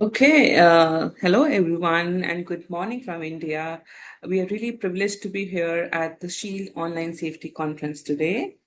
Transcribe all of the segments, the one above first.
Okay, hello everyone, and good morning from India. We are really privileged to be here at the Shield Online Safety Conference today.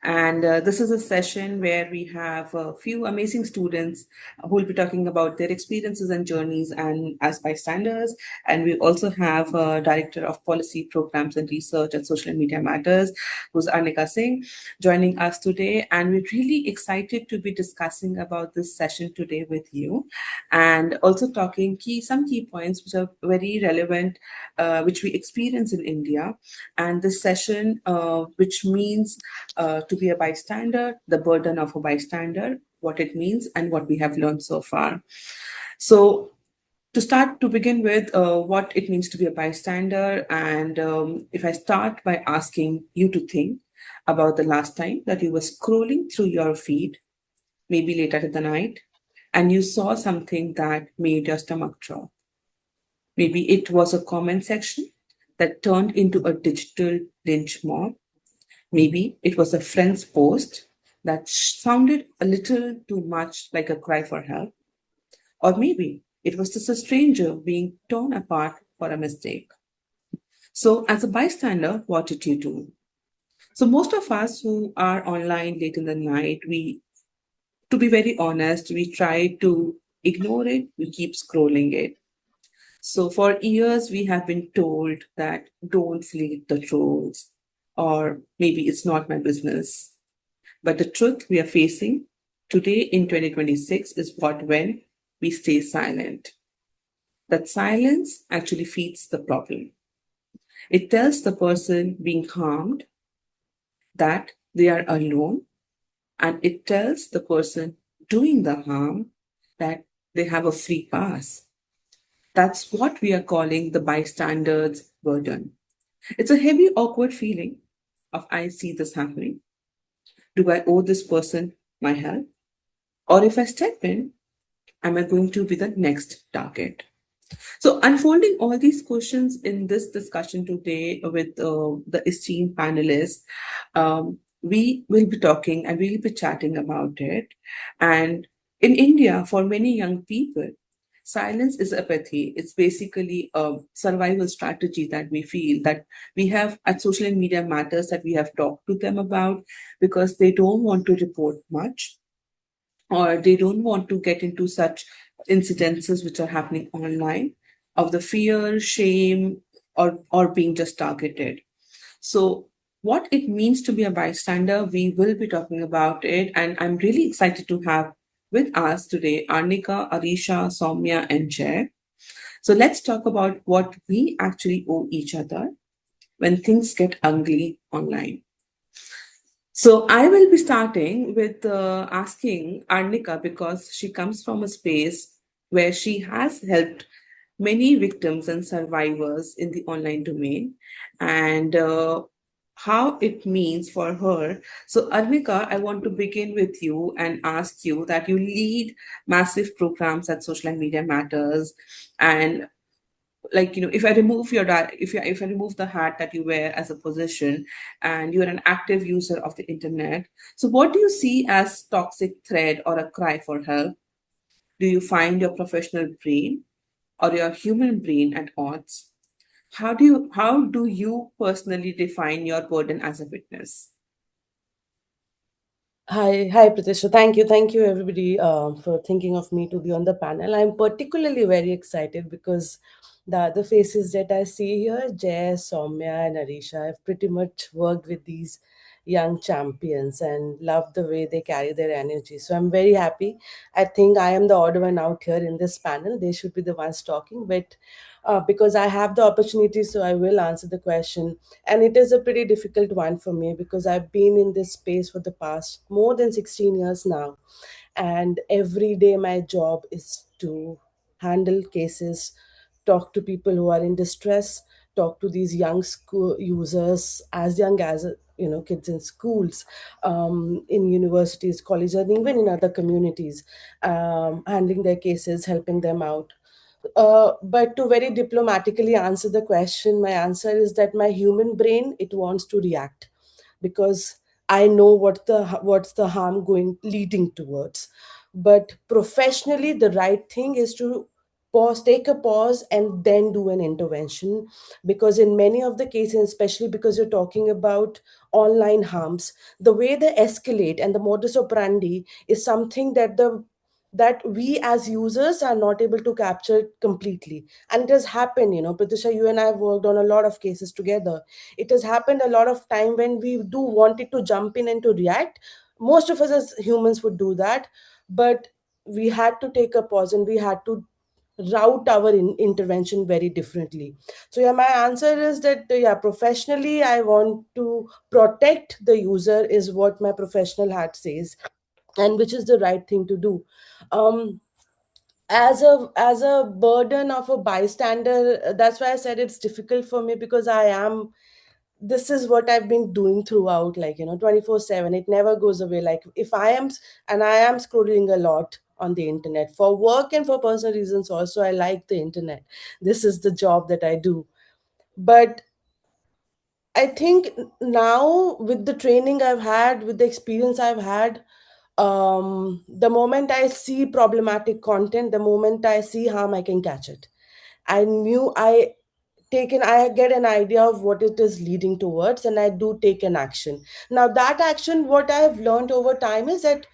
And this is a session where we have a few amazing students who will be talking about their experiences and journeys and as bystanders. And we also have a Director of Policy Programs and Research at Social Media Matters, who's Arnika Singh, joining us today. And we're really excited to be discussing about this session today with you and also talking some key points which are very relevant, which we experience in India. And this session, which means to be a bystander, the burden of a bystander, what it means, and what we have learned so far. So, to begin with, what it means to be a bystander, and if I start by asking you to think about the last time that you were scrolling through your feed, maybe late at the night, and you saw something that made your stomach drop. Maybe it was a comment section that turned into a digital lynch mob. Maybe it was a friend's post that sounded a little too much like a cry for help. Or maybe it was just a stranger being torn apart for a mistake. So, as a bystander, what did you do? So, most of us who are online late in the night, to be very honest, we try to ignore it, we keep scrolling it. So for years, we have been told that don't feed the trolls, or maybe it's not my business. But the truth we are facing today in 2026 is what when we stay silent. That silence actually feeds the problem. It tells the person being harmed that they are alone, and it tells the person doing the harm that they have a free pass. That's what we are calling the bystander's burden. It's a heavy, awkward feeling of I see this happening. Do I owe this person my help? Or if I step in, am I going to be the next target? So, unfolding all these questions in this discussion today with the esteemed panelists, we will be talking and we'll be chatting about it. And in India, for many young people, silence is apathy. It's basically a survival strategy that we feel that we have at social media matters that we have talked to them about because they don't want to report much or they don't want to get into such incidences which are happening online of the fear, shame, or being just targeted. So, what it means to be a bystander, we will be talking about it. And I'm really excited to have with us today Arnika, Arisha, Soumya, and Jay. So, let's talk about what we actually owe each other when things get ugly online. So I will be starting with asking Arnika because she comes from a space where she has helped many victims and survivors in the online domain and how it means for her. So Arnika, I want to begin with you and ask you that you lead massive programs at Social Media Matters and if I remove if I remove the hat that you wear as a position and you're an active user of the internet, so what do you see as toxic thread or a cry for help? Do you find your professional brain or your human brain at odds? How do you personally define your burden as a witness? Hi, Pratishtha. Thank you, everybody, for thinking of me to be on the panel. I'm particularly very excited because the other faces that I see here, Jay, Soumya, and Arisha, I've pretty much worked with these young champions and love the way they carry their energy. So I'm very happy. I think I am the odd one out here in this panel. They should be the ones talking, but because I have the opportunity, so I will answer the question. And it is a pretty difficult one for me because I've been in this space for the past more than 16 years now. And every day, my job is to handle cases, talk to people who are in distress, talk to these young school users, as young as kids in schools, in universities, colleges, and even in other communities, handling their cases, helping them out. But to very diplomatically answer the question, my answer is that my human brain, it wants to react because I know what's the harm going leading towards. But professionally, the right thing is to pause, take a pause, and then do an intervention. Because in many of the cases, especially because you're talking about online harms, the way they escalate and the modus operandi is something that we as users are not able to capture completely. And it has happened, Pratisha, you and I have worked on a lot of cases together. It has happened a lot of time when we do wanted to jump in and to react. Most of us as humans would do that, but we had to take a pause and we had to route our intervention very differently. So yeah, my answer is that yeah, professionally I want to protect the user is what my professional hat says, and which is the right thing to do. um as a burden of a bystander, that's why I said it's difficult for me, because I am, this is what I've been doing throughout, like 24/7. It never goes away. Like if I am, and I am scrolling a lot on the internet for work and for personal reasons also. I like the internet. This is the job that I do. But I think now, with the training I've had, with the experience I've had, the moment I see problematic content, the moment I see harm, I can catch it. I get an idea of what it is leading towards, and I do take an action. Now that action, what I have learned over time is that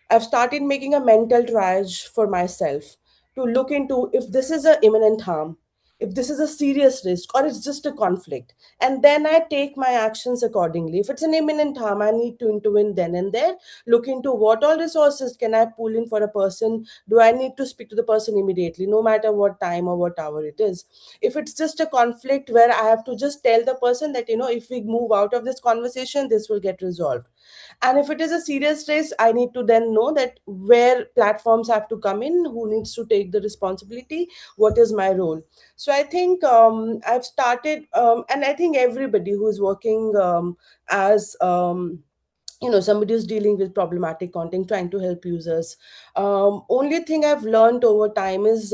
I've started making a mental triage for myself to look into if this is a imminent harm, if this is a serious risk, or it's just a conflict. And then I take my actions accordingly. If it's an imminent harm, I need to intervene then and there. Look into what all resources can I pull in for a person. Do I need to speak to the person immediately, no matter what time or what hour it is? If it's just a conflict where I have to just tell the person that, if we move out of this conversation, this will get resolved. And if it is a serious race, I need to then know that where platforms have to come in, who needs to take the responsibility, what is my role. So I think I've started, and I think everybody who is working as somebody who's dealing with problematic content, trying to help users, only thing I've learned over time is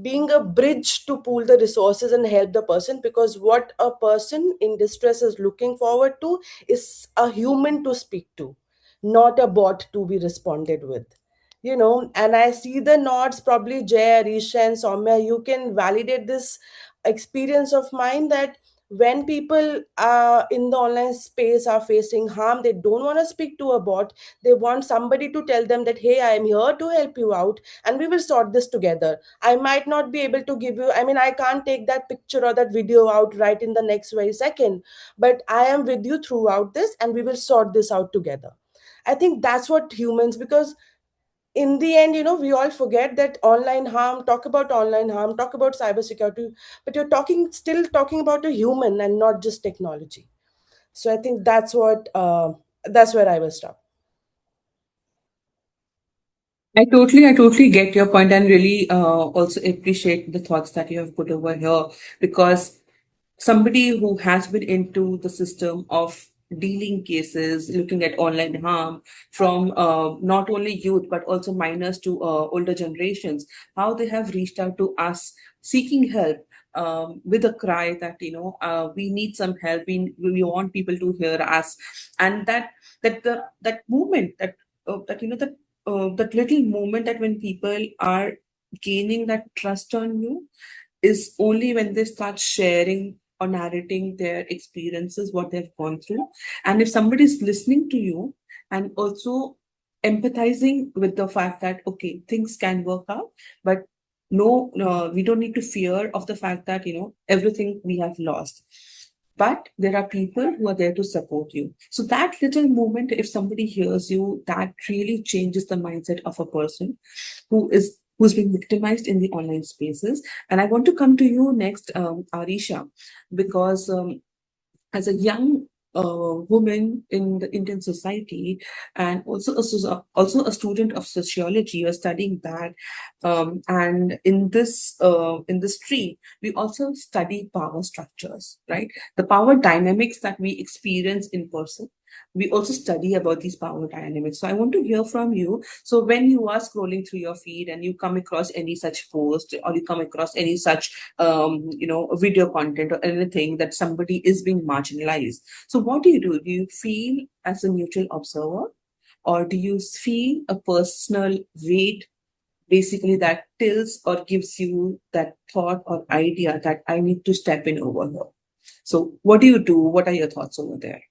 being a bridge to pool the resources and help the person, because what a person in distress is looking forward to is a human to speak to, not a bot to be responded with. And I see the nods, probably Jay, Arisha, and Soumya, you can validate this experience of mine, that when people in the online space are facing harm, they don't want to speak to a bot. They want somebody to tell them that, hey, I am here to help you out, and we will sort this together. I might not be able to give you, I mean, I can't take that picture or that video out right in the next very second, but I am with you throughout this, and we will sort this out together. I think that's what humans, because in the end, we all forget that online harm, talk about online harm, talk about cybersecurity, but you're still talking about a human and not just technology. So I think that's where I will stop. I totally get your point and really also appreciate the thoughts that you have put over here, because somebody who has been into the system of dealing cases, looking at online harm from not only youth but also minors to older generations, how they have reached out to us seeking help, with a cry that we need some help, we want people to hear us. And that movement, that little moment, that when people are gaining that trust on you, is only when they start sharing or narrating their experiences, what they've gone through. And if somebody is listening to you and also empathizing with the fact that, okay, things can work out, but no, we don't need to fear of the fact that, everything we have lost. But there are people who are there to support you. So that little moment, if somebody hears you, that really changes the mindset of a person who's being victimized in the online spaces. And I want to come to you next, Arisha, because as a young woman in the Indian society, and also also a student of sociology, you're studying that, and in this stream, we also study power structures, right? The power dynamics that we experience in person. We also study about these power dynamics. So I want to hear from you. So when you are scrolling through your feed and you come across any such post, or you come across any such video content or anything that somebody is being marginalized, so what do? Do you feel as a neutral observer, or do you feel a personal weight basically that tilts or gives you that thought or idea that I need to step in over here? So, what do you do? What are your thoughts over there?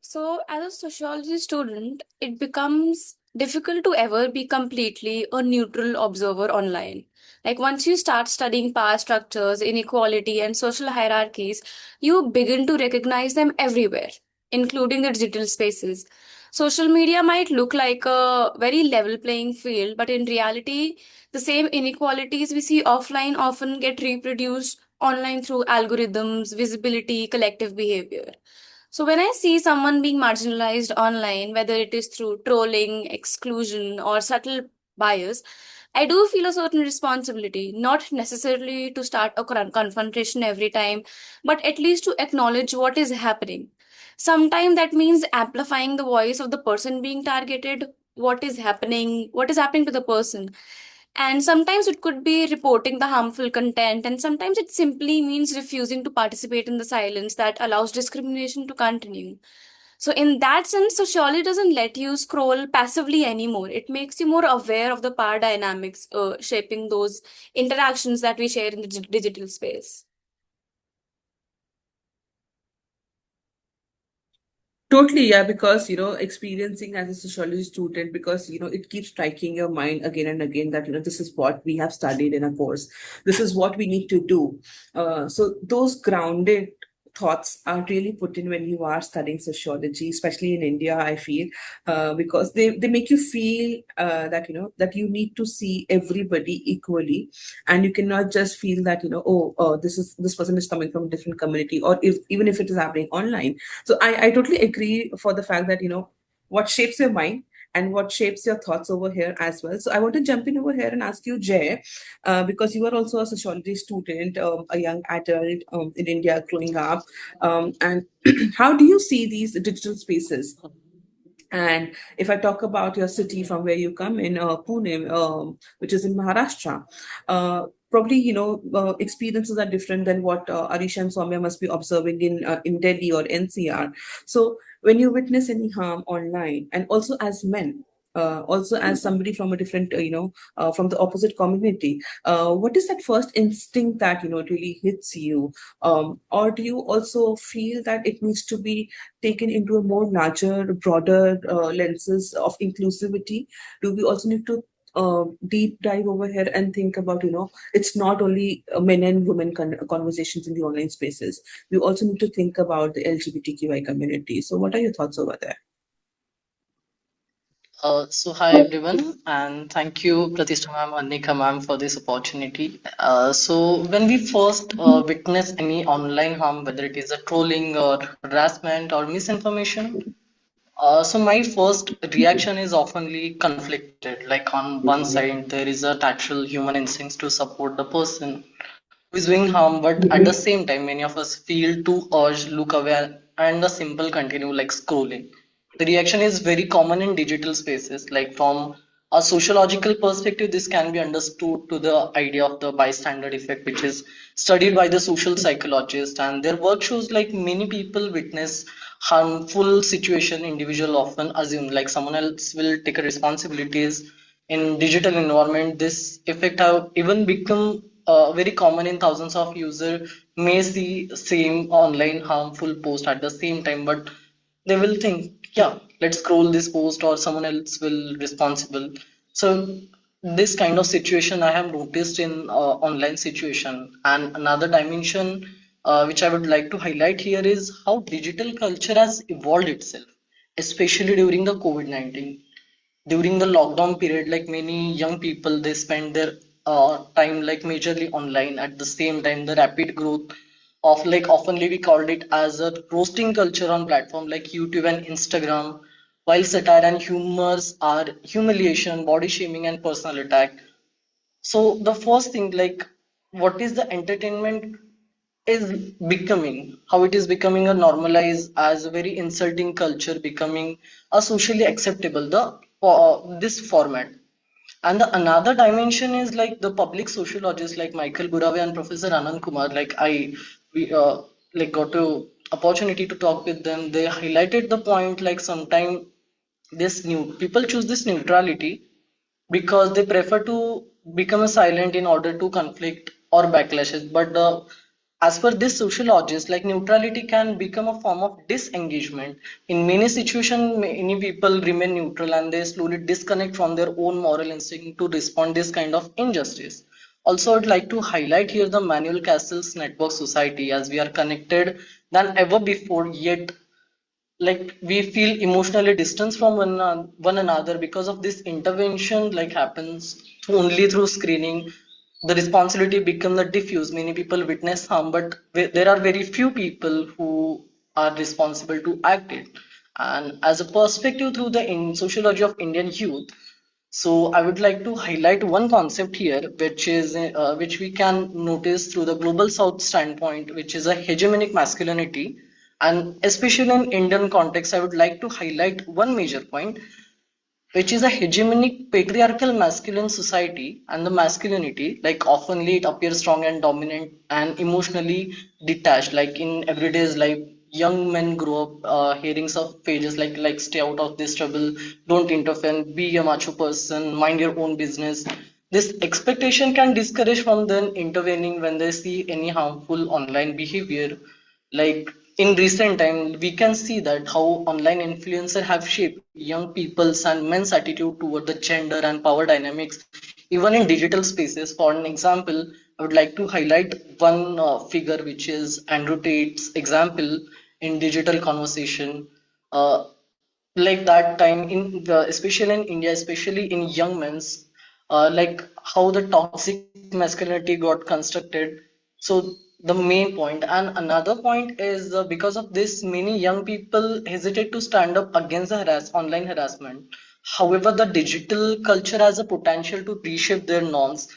So, as a sociology student, it becomes difficult to ever be completely a neutral observer online. Like, once you start studying power structures, inequality, and social hierarchies, you begin to recognize them everywhere, including the digital spaces. Social media might look like a very level playing field, but in reality, the same inequalities we see offline often get reproduced online through algorithms, visibility, collective behavior. So when I see someone being marginalized online, whether it is through trolling, exclusion, or subtle bias, I do feel a certain responsibility, not necessarily to start a confrontation every time, but at least to acknowledge what is happening. Sometimes that means amplifying the voice of the person being targeted, what is happening to the person. And sometimes it could be reporting the harmful content, and sometimes it simply means refusing to participate in the silence that allows discrimination to continue. So, in that sense, sociology doesn't let you scroll passively anymore. It makes you more aware of the power dynamics shaping those interactions that we share in the digital space. Totally, yeah, because experiencing as a sociology student, because it keeps striking your mind again and again that this is what we have studied in a course, this is what we need to do. So those grounded thoughts are really put in when you are studying sociology, especially in India, I feel, because they make you feel that that you need to see everybody equally, and you cannot just feel that this person is coming from a different community, or even if it is happening online. So I totally agree for the fact that what shapes your mind and what shapes your thoughts over here as well. So I want to jump in over here and ask you, Jay, because you are also a sociology student, a young adult in India growing up, and how do you see these digital spaces? And if I talk about your city from where you come in, Pune, which is in Maharashtra, probably experiences are different than what Arisha and Soumya must be observing in Delhi or NCR. So when you witness any harm online, and also as men. Also, as somebody from a different, from the opposite community, what is that first instinct that really hits you, or do you also feel that it needs to be taken into a more larger, broader lenses of inclusivity? Do we also need to deep dive over here and think about, it's not only men and women conversations in the online spaces. We also need to think about the LGBTQI community. So, what are your thoughts over there? So hi everyone, and thank you, Pratishtha ma'am, Arnika ma'am, for this opportunity. So when we first witness any online harm, whether it is a trolling or harassment or misinformation, so my first reaction is oftenly conflicted. Like on one side, there is a natural human instinct to support the person who is doing harm, but at the same time, many of us feel too urged, look away, and the simple continue like scrolling. The reaction is very common in digital spaces. Like from a sociological perspective, this can be understood to the idea of the bystander effect, which is studied by the social psychologists, and their work shows like many people witness harmful situation. Individual often assume like someone else will take a responsibilities in digital environment. This effect have even become very common in thousands of users may see same online harmful post at the same time, but they will think, yeah, let's scroll this post or someone else will responsible. So this kind of situation I have noticed in online situation. And another dimension which I would like to highlight here is how digital culture has evolved itself, especially during the COVID-19. During the lockdown period, like many young people, they spend their time like majorly online. At the same time, the rapid growth of like oftenly we called it as a roasting culture on platform like YouTube and Instagram, while satire and humors are humiliation, body shaming, and personal attack. So the first thing, like, what is the entertainment is becoming, how it is becoming a normalized as a very insulting culture, becoming a socially acceptable the this format. And the another dimension is like the public sociologists like Michael Burave and Professor Anand Kumar. Like we like got to opportunity to talk with them. They highlighted the point like sometime this new people choose this neutrality because they prefer to become a silent in order to conflict or backlashes. But as per this sociologist, like neutrality can become a form of disengagement. In many situations, many people remain neutral and they slowly disconnect from their own moral instinct to respond this kind of injustice. Also, I'd like to highlight here the Manuel Castle's network society, as we are connected than ever before, yet like we feel emotionally distanced from one another because of this intervention like happens only through screening. The responsibility become the diffuse. Many people witness harm, but there are very few people who are responsible to act it. And as a perspective through the sociology of Indian youth, so I would like to highlight one concept here, which we can notice through the global South standpoint, which is a hegemonic masculinity. And especially in Indian context, I would like to highlight one major point, which is a hegemonic patriarchal masculine society. And the masculinity, like oftenly it appears strong and dominant and emotionally detached. Like in everyday's life, young men grow up hearing some phrases like stay out of this trouble, don't interfere, be a macho person, mind your own business. This expectation can discourage from them intervening when they see any harmful online behavior. Like in recent time, we can see that how online influencers have shaped young people's and men's attitude toward the gender and power dynamics, even in digital spaces. For an example, I would like to highlight one figure, which is Andrew Tate's example in digital conversation. Uh, like that time in especially in India, especially in young men's, like how the toxic masculinity got constructed. So the main point, and another point is because of this, many young people hesitate to stand up against the online harassment. However, the digital culture has a potential to reshape their norms.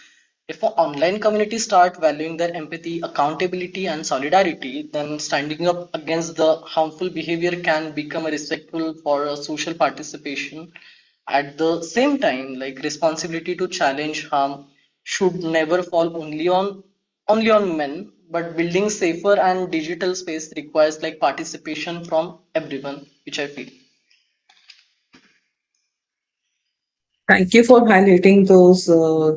If an online community start valuing their empathy, accountability, and solidarity, then standing up against the harmful behavior can become a respectful for a social participation. At the same time, like responsibility to challenge harm should never fall only on men, but building safer and digital space requires like participation from everyone, which I feel. Thank you for highlighting those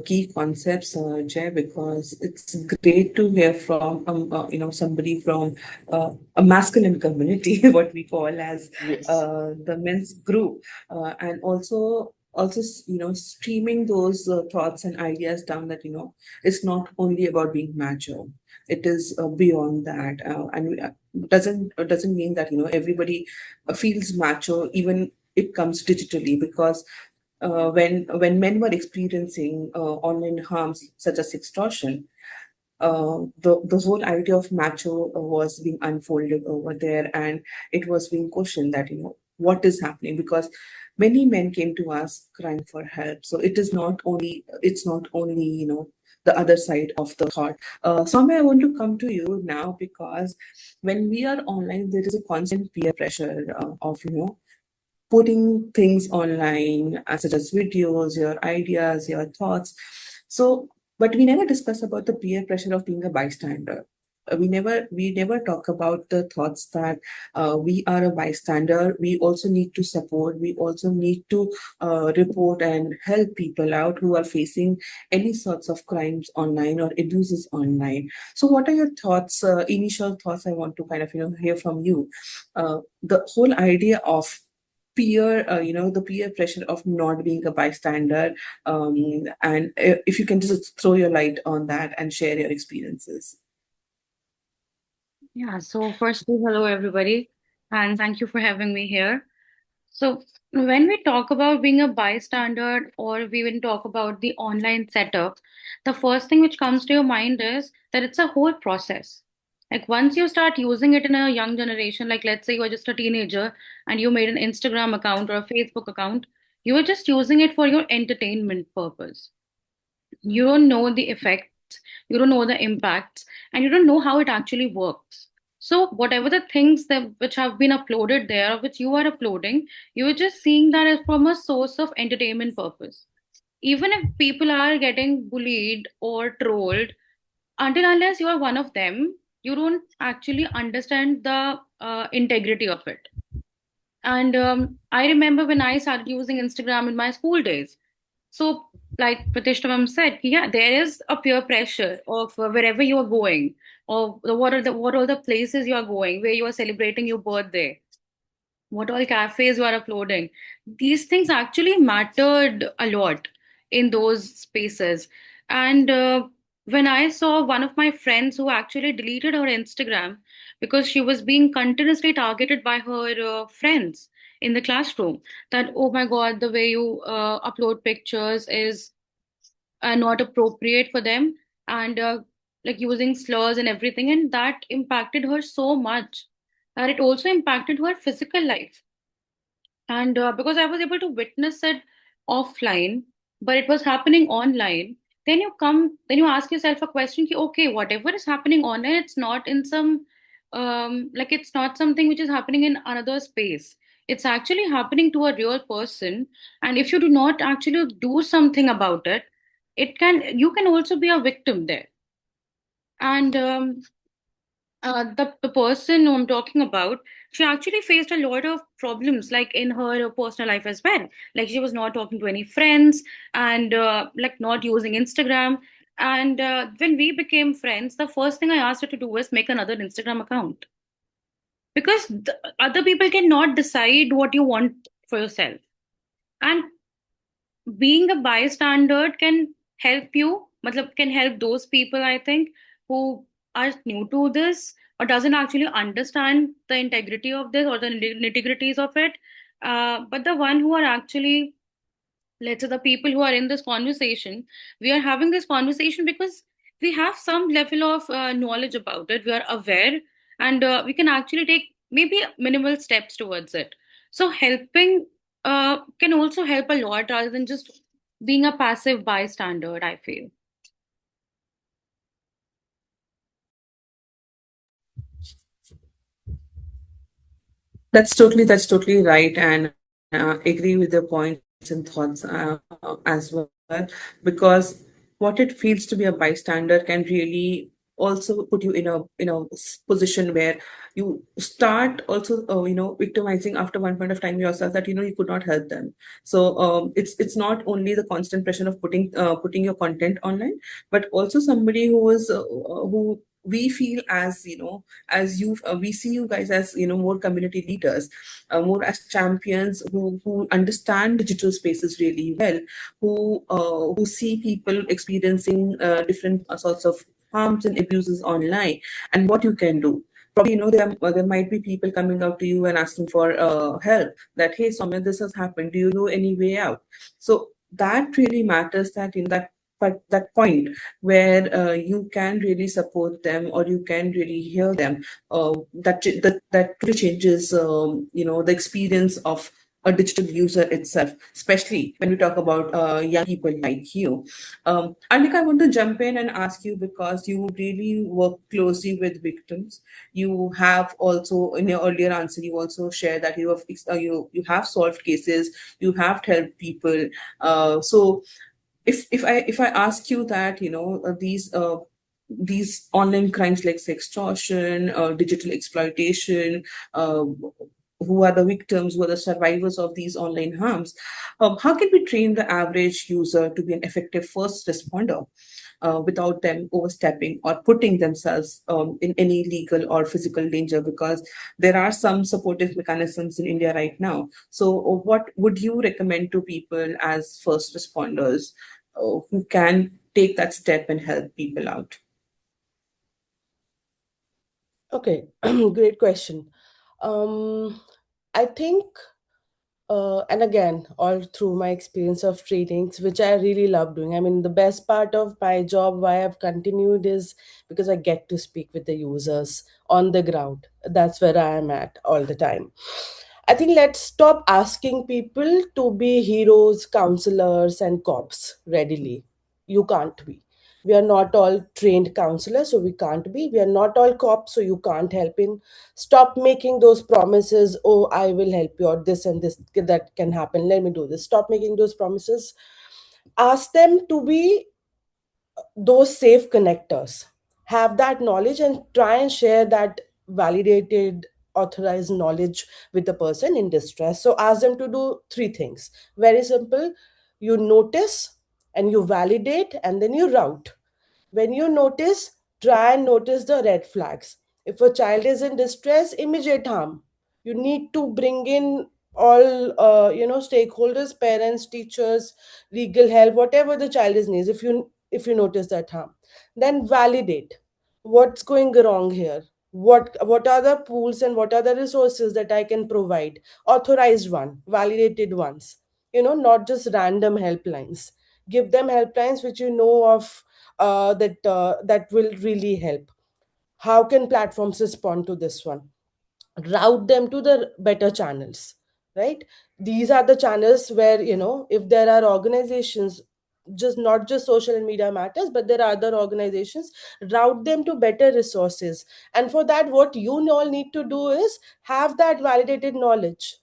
key concepts, Jay, because it's great to hear from somebody from a masculine community, what we call as Yes. the men's group, and also streaming those thoughts and ideas down that it's not only about being macho, it is beyond that, and doesn't mean that everybody feels macho even it comes digitally, because when men were experiencing online harms such as extortion, the whole idea of macho was being unfolded over there, and it was being questioned that what is happening, because many men came to us crying for help. So it's not only the other side of the thought. Soumya, I want to come to you now, because when we are online, there is a constant peer pressure of putting things online, such as videos, your ideas, your thoughts. So, but we never discuss about the peer pressure of being a bystander. We never talk about the thoughts that we are a bystander. We also need to support. We also need to report and help people out who are facing any sorts of crimes online or abuses online. So, what are your thoughts? Initial thoughts. I want to kind of hear from you. The whole idea of the peer pressure of not being a bystander, and if you can just throw your light on that and share your experiences. Yeah, so firstly, hello everybody, and thank you for having me here. So, when we talk about being a bystander or we even talk about the online setup, the first thing which comes to your mind is that it's a whole process. Like, once you start using it in a young generation, like let's say you are just a teenager and you made an Instagram account or a Facebook account, you are just using it for your entertainment purpose. You don't know the effects, you don't know the impacts, and you don't know how it actually works. So whatever the things that which have been uploaded there, which you are uploading, you're just seeing that as from a source of entertainment purpose. Even if people are getting bullied or trolled, until unless you are one of them, you don't actually understand the integrity of it. And I remember when I started using Instagram in my school days. So, like Pratishtha ma'am said, yeah, there is a peer pressure of wherever you are going, or what are the places you are going, where you are celebrating your birthday, what all cafes you are uploading. These things actually mattered a lot in those spaces. And when I saw one of my friends who actually deleted her Instagram because she was being continuously targeted by her friends in the classroom, that, oh my God, the way you upload pictures is not appropriate for them, and like using slurs and everything. And that impacted her so much that it also impacted her physical life. And because I was able to witness it offline, but it was happening online, then you ask yourself a question ki, okay, whatever is happening online, it's not in some like it's not something which is happening in another space. It's actually happening to a real person. And if you do not actually do something about it, you can also be a victim there. And the person who I'm talking about, she actually faced a lot of problems, like in her personal life as well. Like she was not talking to any friends, and like not using Instagram. And when we became friends, the first thing I asked her to do was make another Instagram account, because other people cannot decide what you want for yourself. And being a bystander can help you, matlab, can help those people, I think, who are new to this or doesn't actually understand the integrity of this or the nitty-gritties of it. But the one who are actually, let's say, the people who are in this conversation, we are having this conversation because we have some level of knowledge about it, we are aware, and we can actually take maybe minimal steps towards it. So helping can also help a lot rather than just being a passive bystander, I feel. That's totally right, and agree with your points and thoughts as well, because what it feels to be a bystander can really also put you in a position where you start also victimizing after one point of time yourself, that you could not help them. So it's not only the constant pressure of putting your content online, but also somebody who is who we feel as as you we see you guys as more community leaders, more as champions who understand digital spaces really well, who see people experiencing different sorts of harms and abuses online, and what you can do. Probably there might be people coming out to you and asking for help, that, hey Soumya, this has happened, do you know any way out? So that really matters, that in that, but that point where you can really support them, or you can really hear them, that really changes the experience of a digital user itself, especially when we talk about young people like you. Arnika, I want to jump in and ask you, because you really work closely with victims. You have also, in your earlier answer, you also shared that you have solved cases, you have helped people. So if I ask you that, these online crimes like sextortion, digital exploitation, uh, who are the victims, who are the survivors of these online harms, how can we train the average user to be an effective first responder without them overstepping or putting themselves in any legal or physical danger? Because there are some supportive mechanisms in India right now. So, what would you recommend to people as first responders who can take that step and help people out? Okay, great question. Um, I think, and again, all through my experience of trainings, which I really love doing. I mean, the best part of my job, why I've continued, is because I get to speak with the users on the ground. That's where I am at all the time. I think let's stop asking people to be heroes, counselors, and cops readily. You can't be. We are not all trained counselors, so we can't be. We are not all cops, so you can't help in. Stop making those promises. Oh, I will help you, or this and this that can happen. Let me do this. Stop making those promises. Ask them to be those safe connectors. Have that knowledge and try and share that validated unauthorized knowledge with the person in distress. So ask them to do three things. Very simple. You notice and you validate and then you route. When you notice, try and notice the red flags. If a child is in distress, immediate harm. You need to bring in all stakeholders, parents, teachers, legal help, whatever the child is needs. If you notice that harm, then validate what's going wrong here. What are the pools and what are the resources that I can provide? Authorized one, validated ones. Not just random helplines. Give them helplines which you know of, that will really help. How can platforms respond to this one? Route them to the better channels, right? These are the channels where, if there are organizations, just not just social media matters, but there are other organizations, route them to better resources. And for that, what you all need to do is have that validated knowledge.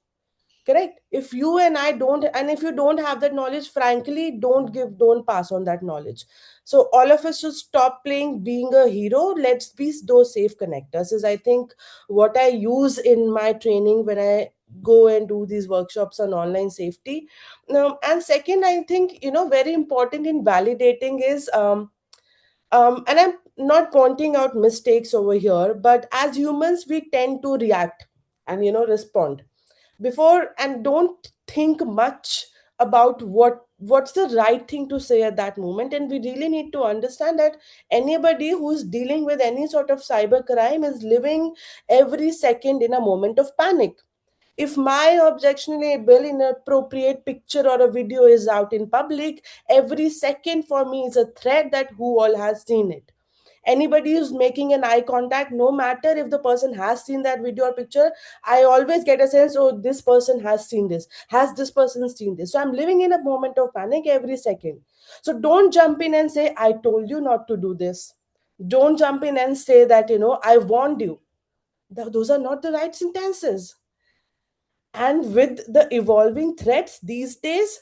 Correct. If you and I don't, and if you don't have that knowledge, frankly, don't pass on that knowledge. So all of us should stop playing being a hero. Let's be those safe connectors, is I think what I use in my training when I go and do these workshops on online safety. And second, I think, very important in validating is, and I'm not pointing out mistakes over here, but as humans we tend to react and respond before, and don't think much about what's the right thing to say at that moment. And we really need to understand that anybody who's dealing with any sort of cyber crime is living every second in a moment of panic. If my objectionable inappropriate picture or a video is out in public, every second for me is a threat that who all has seen it. Anybody who's making an eye contact, no matter if the person has seen that video or picture, I always get a sense, oh, this person has seen this. Has this person seen this? So I'm living in a moment of panic every second. So don't jump in and say, I told you not to do this. Don't jump in and say that, I warned you. Those are not the right sentences. And with the evolving threats these days,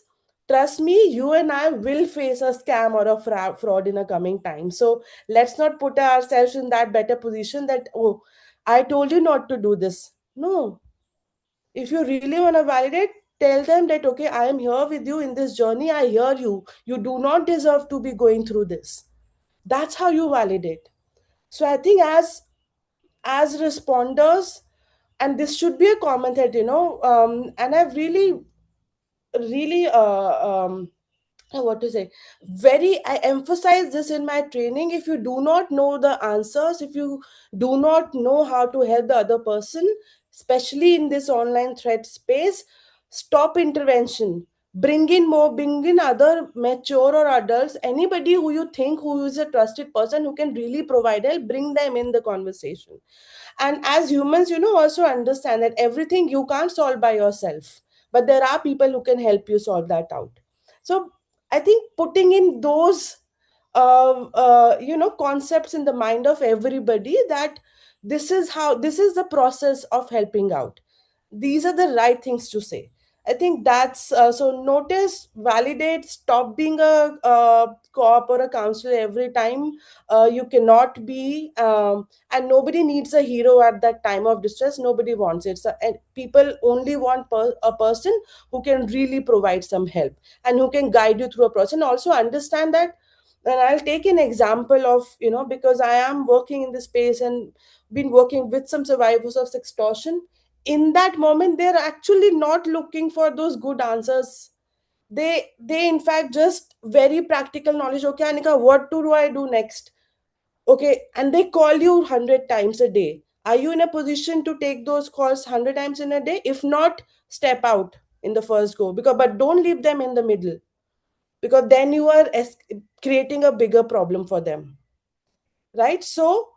trust me, you and I will face a scam or a fraud in a coming time. So let's not put ourselves in that better position that, oh, I told you not to do this. No. If you really want to validate, tell them that, okay, I am here with you in this journey. I hear you. You do not deserve to be going through this. That's how you validate. So I think as responders, and this should be a common thread, and I've really what to say, very, I emphasize this in my training. If you do not know the answers, if you do not know how to help the other person, especially in this online threat space, stop intervention. Bring in other mature or adults, anybody who you think who is a trusted person who can really provide help, bring them in the conversation. And as humans, also understand that everything you can't solve by yourself, but there are people who can help you solve that out. So I think putting in those concepts in the mind of everybody, that this is the process of helping out, these are the right things to say. I think that's so notice, validate, stop being a cop or a counselor every time. You cannot be, and nobody needs a hero at that time of distress. Nobody wants it. So, and people only want a person who can really provide some help and who can guide you through a process. And also understand that, and I'll take an example of, because I am working in this space and been working with some survivors of extortion. In that moment, they're actually not looking for those good answers. They in fact just very practical knowledge. Okay, Anika, what do I do next? Okay, and they call you 100 times a day. Are you in a position to take those calls 100 times in a day? If not, step out in the first go, because but don't leave them in the middle, because then you are creating a bigger problem for them, right? So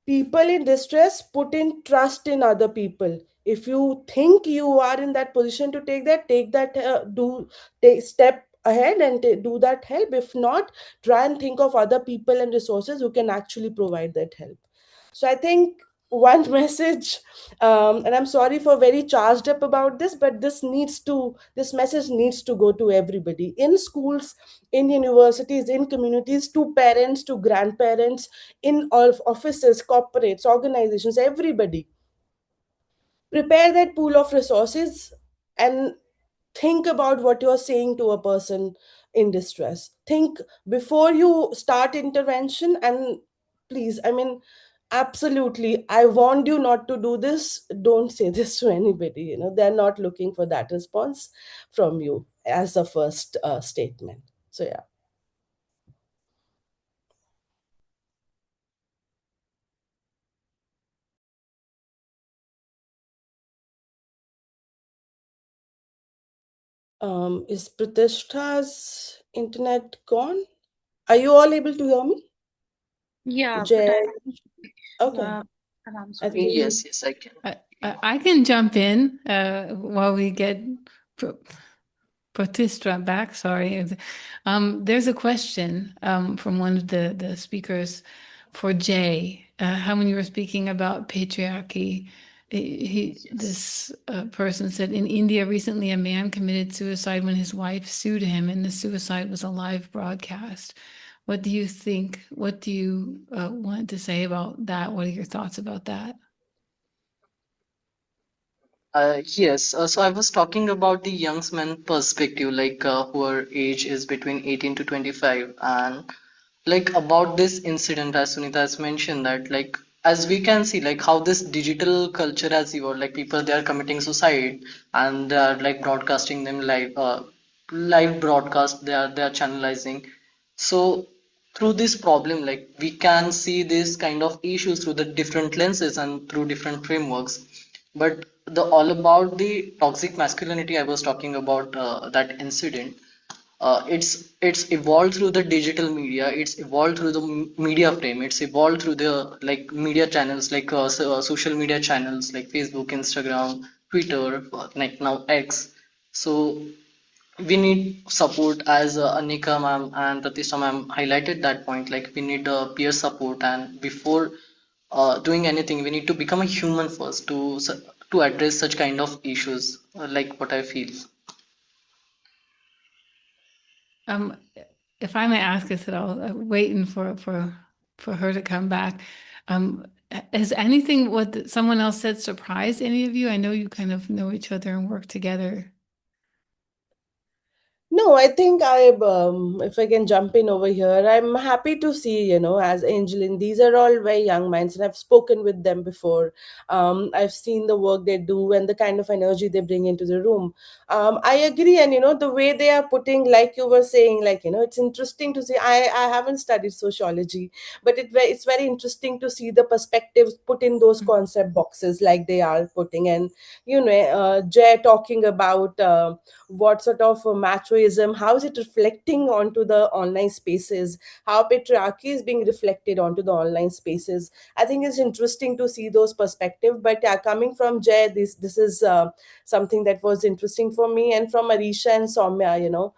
people in distress put in trust in other people. If you think you are in that position to take that do take step ahead and do that help. If not, try and think of other people and resources who can actually provide that help. So I think one message, and I'm sorry for very charged up about this, but this message needs to go to everybody in schools, in universities, in communities, to parents, to grandparents, in all offices, corporates, organizations, everybody. prepare that pool of resources and think about what you're saying to a person in distress. Think before you start intervention. And please, I mean, absolutely, I warned you not to do this. Don't say this to anybody. They're not looking for that response from you as a first statement. So yeah. Is Pratishtha's internet gone? Are you all able to hear me? Yeah, but Jay? Okay. uh, I'm I sorry. think Yes, yes, I can. I can jump in while we get Pr- Pratishtha back. Sorry. There's a question from one of the speakers for Jay. When you were speaking about patriarchy, Yes. this person said in India recently a man committed suicide when his wife sued him, and the suicide was a live broadcast. What do you think? What do you want to say about that? What are your thoughts about that? Yes, so I was talking about the young man perspective, like who are age is between 18 to 25, and like about this incident, as Sunita has mentioned that, like as we can see, like how this digital culture has evolved, like people they are committing suicide and they are like broadcasting them live, live broadcast they are channelizing. So through this problem, like we can see this kind of issues through the different lenses and through different frameworks. But the all about the toxic masculinity I was talking about, that incident, it's evolved through the digital media, it's evolved through the media frame, it's evolved through the like media channels, like social media channels like Facebook, Instagram, Twitter, like now X. So we need support, as Anika ma'am and Pratishtha ma'am highlighted that point. Like we need peer support, and before doing anything, we need to become a human first to address such kind of issues. Like what I feel. Um, if I may ask us at all, waiting for her to come back. Has anything what someone else said surprised any of you? I know you kind of know each other and work together. no, I think if I can jump in over here, I'm happy to see, as Angeline, these are all very young minds, and I've spoken with them before. I've seen the work they do and the kind of energy they bring into the room. I agree, and the way they are putting, like you were saying, like it's interesting to see. I haven't studied sociology, but it's very interesting to see the perspectives put in those concept boxes, like they are putting, and Jay talking about. What sort of machoism, how is it reflecting onto the online spaces, how patriarchy is being reflected onto the online spaces. I think it's interesting to see those perspectives. But coming from Jay, this is something that was interesting for me, and from Arisha and Soumya,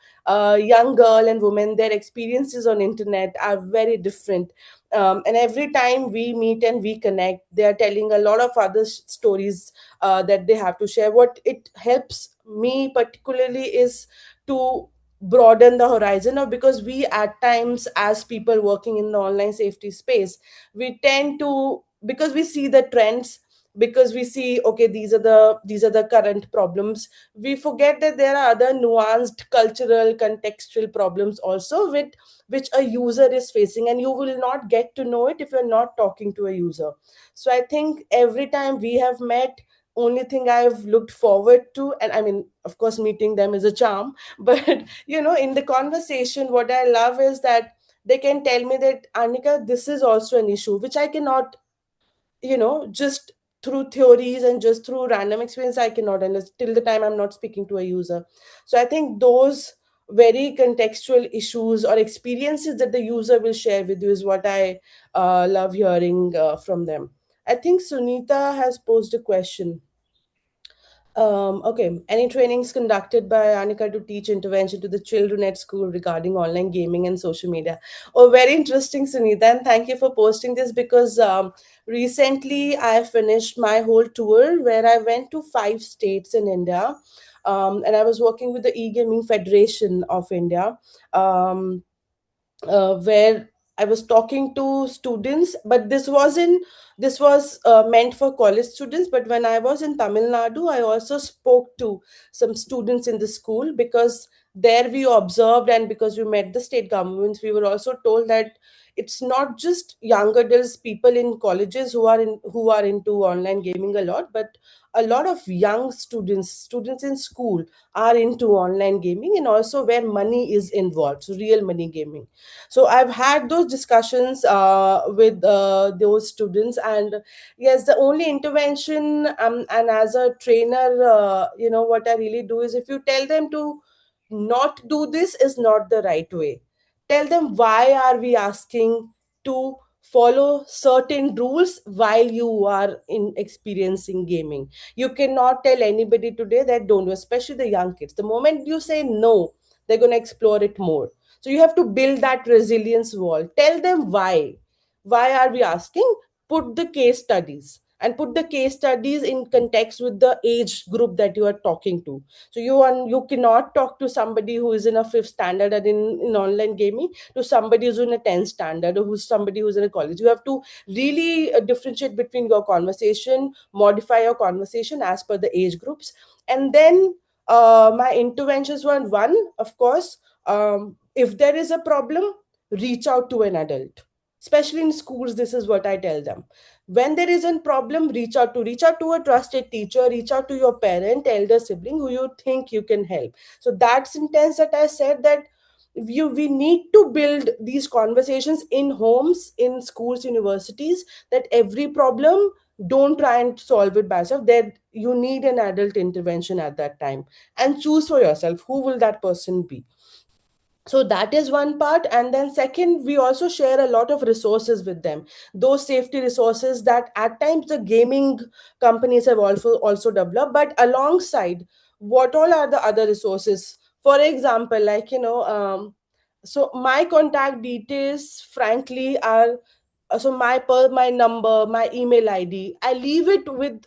young girl and women, their experiences on internet are very different. And every time we meet and we connect, they are telling a lot of other stories that they have to share. What it helps me particularly is to broaden the horizon of, because we at times as people working in the online safety space, we tend to, because we see the trends, because we see, okay, these are the current problems, we forget that there are other nuanced cultural contextual problems also with which a user is facing, and you will not get to know it if you're not talking to a user. So I think every time we have met, only thing I've looked forward to, and I mean, of course, meeting them is a charm, but in the conversation, what I love is that they can tell me that, Arnika, this is also an issue which I cannot, just through theories and just through random experience, I cannot understand till the time I'm not speaking to a user. So I think those very contextual issues or experiences that the user will share with you is what I love hearing from them. I think Sunita has posed a question. Okay. Any trainings conducted by Anika to teach intervention to the children at school regarding online gaming and social media? Oh, very interesting, Sunita. And thank you for posting this, because recently I finished my whole tour where I went to 5 states in India. And I was working with the e-gaming federation of India. Where I was talking to students, but this was meant for college students. But when I was in Tamil Nadu, I also spoke to some students in the school, because there we observed, and because we met the state governments, we were also told that it's not just young adults, people in colleges who are into online gaming a lot, but a lot of young students in school are into online gaming, and also where money is involved, so real money gaming. So I've had those discussions with those students, and yes, the only intervention, and as a trainer, what I really do is, if you tell them to not do this, is not the right way. Tell them, why are we asking to follow certain rules while you are in experiencing gaming? You cannot tell anybody today that don't do, especially the young kids. The moment you say no, they're going to explore it more. So you have to build that resilience wall. Tell them why. Why are we asking? Put the case studies, and put the case studies in context with the age group that you are talking to. So you cannot talk to somebody who is in a fifth standard and in online gaming to somebody who's in a 10th standard, or who's somebody who's in a college. You have to really differentiate between your conversation, modify your conversation as per the age groups. And then my interventions were, one, of course, if there is a problem, reach out to an adult. Especially in schools, this is what I tell them. When there is a problem, reach out to a trusted teacher, reach out to your parent, elder sibling who you think you can help. So that sentence that I said, that we need to build these conversations in homes, in schools, universities, that every problem, don't try and solve it by yourself, that you need an adult intervention at that time, and choose for yourself who will that person be. So that is one part. And then second, we also share a lot of resources with them, those safety resources that at times the gaming companies have also developed. But alongside, what all are the other resources? For example, like, so my contact details, frankly, are so my number, my email ID, I leave it with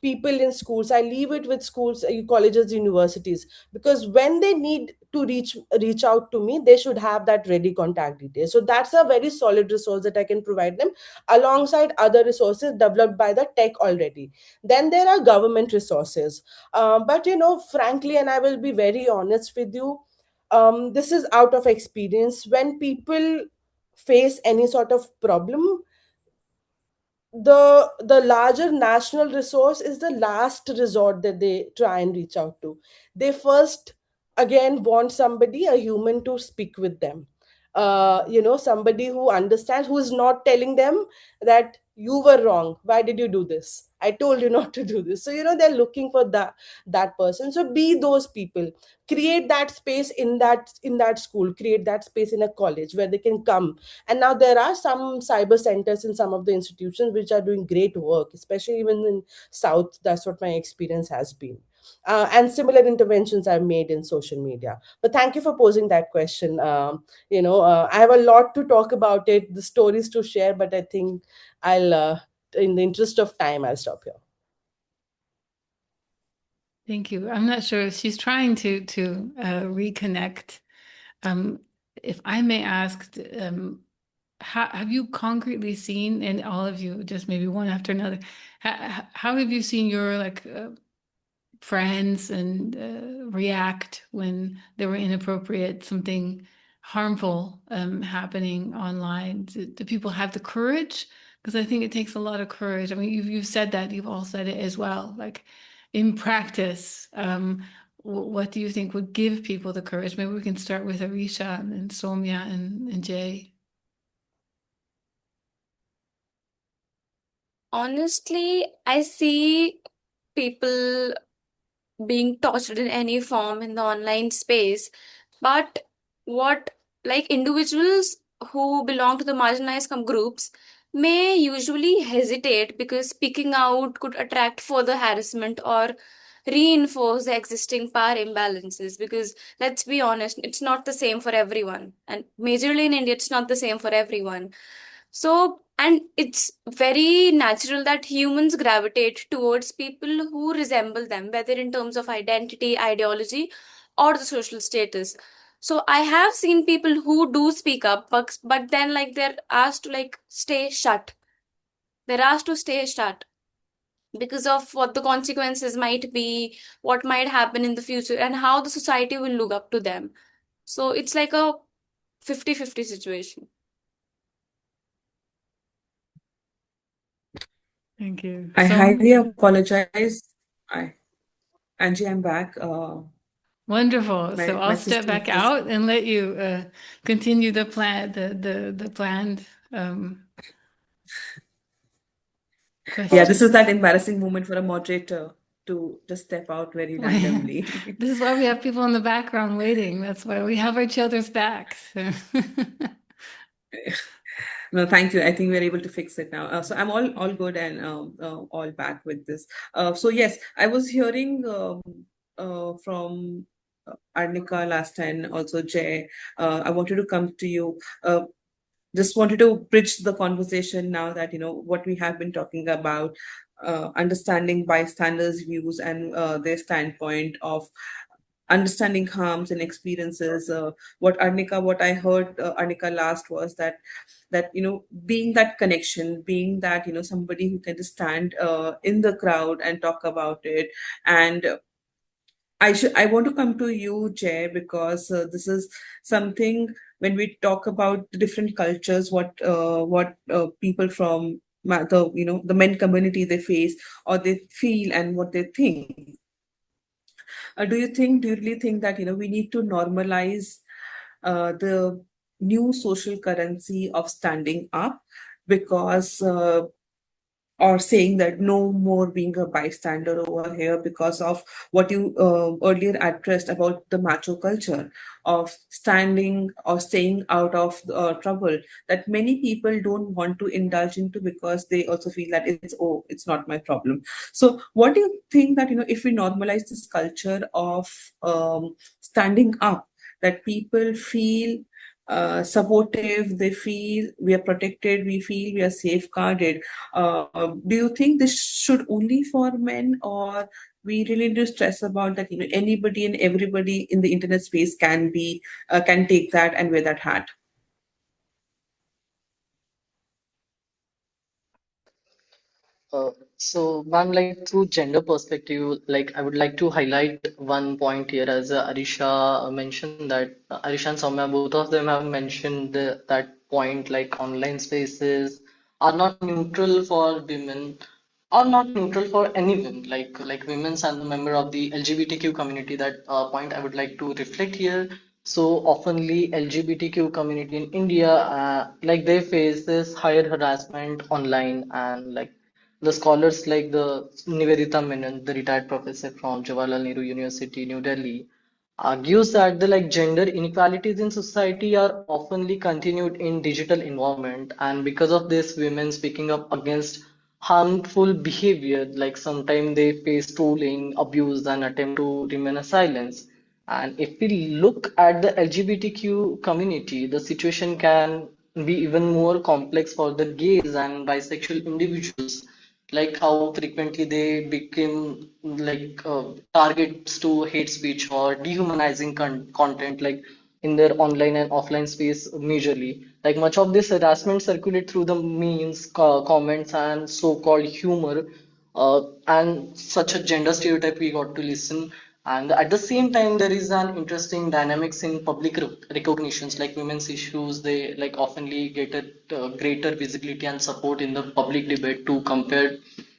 people in schools, I leave it with schools, colleges, universities, because when they need to reach out to me, they should have that ready contact details. So that's a very solid resource that I can provide them, alongside other resources developed by the tech already. Then there are government resources. But frankly, and I will be very honest with you, this is out of experience. When people face any sort of problem, the larger national resource is the last resort that they try and reach out to. They first, again, want somebody, a human, to speak with them. Somebody who understands, who is not telling them that you were wrong, why did you do this, I told you not to do this. So they're looking for that person. So be those people. Create that space in that school, create that space in a college where they can come. And now there are some cyber centers in some of the institutions which are doing great work, especially even in South. That's what my experience has been. And similar interventions I've made in social media. But thank you for posing that question. I have a lot to talk about it, the stories to share, but I think in the interest of time, I'll stop here. Thank you. I'm not sure if she's trying to reconnect. If I may ask, how have you concretely seen, and all of you, just maybe one after another, how have you seen your friends and react when there were inappropriate, something harmful happening online? Do people have the courage? Because I think it takes a lot of courage. I mean, you've said that, you've all said it as well. Like, in practice, what do you think would give people the courage? Maybe we can start with Arisha and Soumya and Jay. Honestly, I see people being tortured in any form in the online space. But what, like, individuals who belong to the marginalized groups may usually hesitate because speaking out could attract further harassment or reinforce the existing power imbalances. Because let's be honest, it's not the same for everyone. And majorly in India, it's not the same for everyone. So, and it's very natural that humans gravitate towards people who resemble them, whether in terms of identity, ideology, or the social status. So I have seen people who do speak up, but then like they're asked to like stay shut. They're asked to stay shut because of what the consequences might be, what might happen in the future, and how the society will look up to them. So it's like a 50-50 situation. Thank you. I So highly apologize. I Angie, I'm back. wonderful. My So my I'll step system back just out and let you continue the planned yeah. This is questions. that embarrassing moment for a moderator to just step out very randomly. This is why we have people in the background waiting. That's why we have each other's backs. No, thank you. I think we're able to fix it now. So I'm all good and all back with this. So yes, I was hearing from Arnika last time, also Jay. I wanted to come to you. Just wanted to bridge the conversation now that what we have been talking about, understanding bystanders' views and their standpoint of understanding harms and experiences. What I heard Arnika last was that being that connection, being that somebody who can just stand in the crowd and talk about it. And I want to come to you, Jay, because this is something when we talk about the different cultures, what people from the men community they face or they feel and what they think. Do you really think that we need to normalize the new social currency of standing up, because or saying that no more being a bystander over here because of what you earlier addressed about the macho culture of standing or staying out of trouble that many people don't want to indulge into because they also feel that it's not my problem. So what do you think that if we normalize this culture of standing up, that people feel supportive, they feel we are protected, we feel we are safeguarded. Do you think this should only for men, or we really need to stress about that anybody and everybody in the internet space can take that and wear that hat? Ma'am, like through gender perspective, like I would like to highlight one point here as Arisha mentioned that Arisha and Soumya, both of them have mentioned that point like online spaces are not neutral for women or not neutral for anyone like women's and the member of the LGBTQ community. That point I would like to reflect here. So oftenly LGBTQ community in India like they face this higher harassment online, and like the scholars like the Nivedita Menon, the retired professor from Jawaharlal Nehru University, New Delhi, argues that the like gender inequalities in society are oftenly continued in digital environment, and because of this, women speaking up against harmful behavior, like sometimes they face trolling, abuse, and attempt to remain a silence. And if we look at the LGBTQ community, the situation can be even more complex for the gays and bisexual individuals, like how frequently they became like targets to hate speech or dehumanizing content like in their online and offline space majorly. Like much of this harassment circulate through the memes, comments, and so-called humor, and such a gender stereotype we got to listen. And at the same time, there is an interesting dynamics in public recognitions, like women's issues. They like oftenly get a greater visibility and support in the public debate to compare